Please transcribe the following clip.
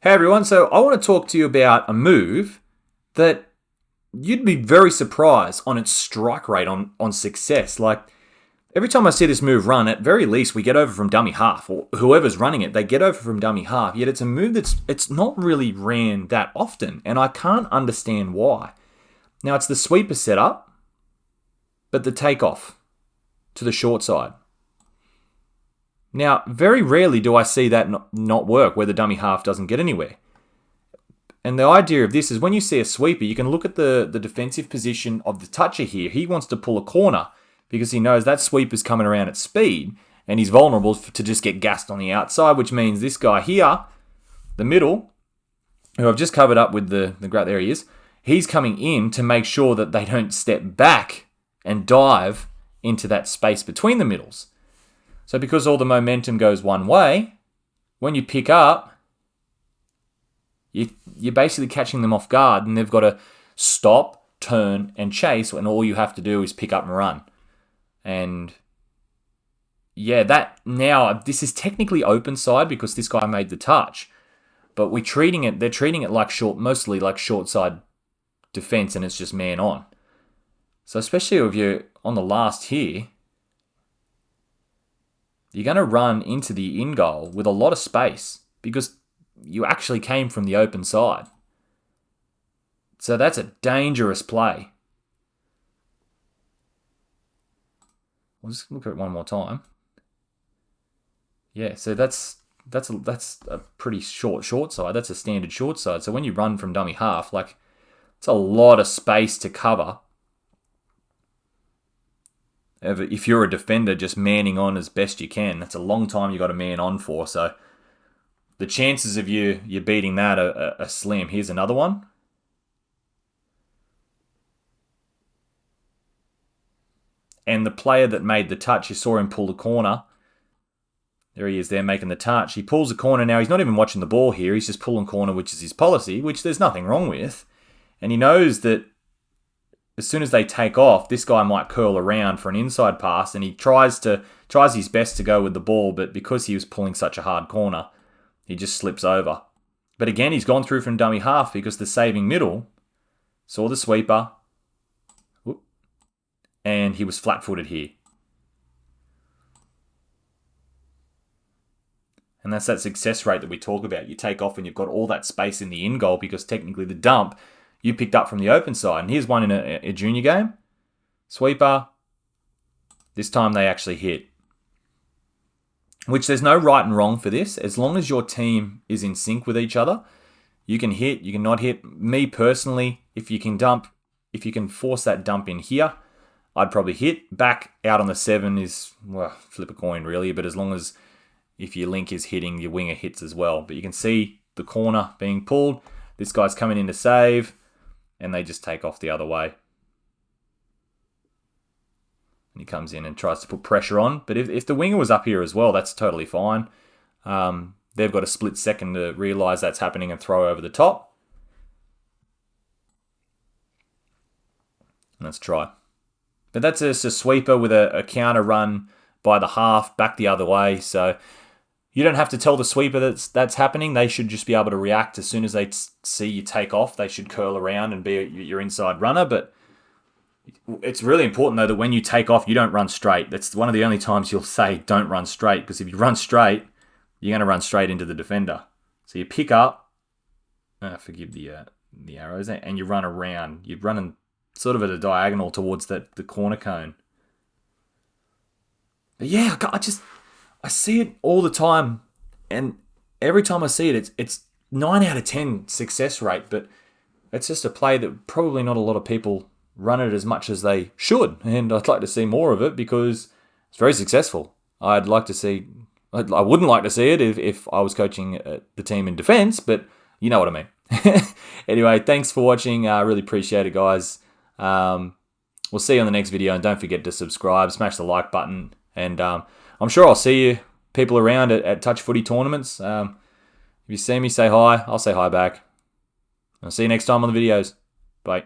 Hey everyone, so I want to talk to you about a move that you'd be very surprised on its strike rate on success. Like, every time I see this move run, at very least we get over from dummy half, or whoever's running it, they get over from dummy half, yet it's a move it's not really ran that often, and I can't understand why. Now, it's the sweeper setup, but the takeoff to the short side. Now, very rarely do I see that not work, where the dummy half doesn't get anywhere. And the idea of this is when you see a sweeper, you can look at the defensive position of the toucher here. He wants to pull a corner because he knows that sweeper's coming around at speed and he's vulnerable to just get gassed on the outside, which means this guy here, the middle, who I've just covered up with the grab, there he is, he's coming in to make sure that they don't step back and dive into that space between the middles. So because all the momentum goes one way, when you pick up, you're basically catching them off guard, and they've got to stop, turn, and chase, when all you have to do is pick up and run. And yeah, this is technically open side because this guy made the touch, but they're treating it like mostly like short side defense, and it's just man on. So especially if you're on the last here, you're going to run into the in goal with a lot of space because you actually came from the open side. So that's a dangerous play. We'll just look at it one more time. Yeah, so that's a pretty short side. That's a standard short side. So when you run from dummy half, like, it's a lot of space to cover. If you're a defender, just manning on as best you can, that's a long time you got to man on for. So the chances of you beating that are slim. Here's another one. And the player that made the touch, you saw him pull the corner. There he is there making the touch. He pulls the corner now. He's not even watching the ball here. He's just pulling corner, which is his policy, which there's nothing wrong with. And he knows that as soon as they take off, this guy might curl around for an inside pass, and he tries his best to go with the ball, but because he was pulling such a hard corner, he just slips over. But again, he's gone through from dummy half because the saving middle saw the sweeper, and he was flat-footed here. And that's that success rate that we talk about. You take off and you've got all that space in the in goal because technically the dump you picked up from the open side. And here's one in a junior game. Sweeper. This time they actually hit. Which there's no right and wrong for this. As long as your team is in sync with each other, you can hit, you can not hit. Me personally, if you can force that dump in here, I'd probably hit. Back out on the 7 is, well, flip a coin really, but as long as if your link is hitting, your winger hits as well. But you can see the corner being pulled. This guy's coming in to save, and they just take off the other way. And he comes in and tries to put pressure on. But if the winger was up here as well, that's totally fine. They've got a split second to realise that's happening and throw over the top. Let's try. But that's just a sweeper with a counter run by the half back the other way. So you don't have to tell the sweeper that's happening. They should just be able to react as soon as they see you take off. They should curl around and be your inside runner. But it's really important, though, that when you take off, you don't run straight. That's one of the only times you'll say don't run straight, because if you run straight, you're going to run straight into the defender. So you pick up, forgive the arrows, and you run around. You're running sort of at a diagonal towards the corner cone. But yeah, I see it all the time, and every time I see it, it's 9 out of 10 success rate, but it's just a play that probably not a lot of people run it as much as they should, and I'd like to see more of it because it's very successful. I wouldn't like to see it if I was coaching the team in defense, but you know what I mean. Anyway, thanks for watching. I really appreciate it, guys. We'll see you on the next video, and don't forget to subscribe, smash the like button, and I'm sure I'll see you people around at touch footy tournaments. If you see me, say hi. I'll say hi back. I'll see you next time on the videos. Bye.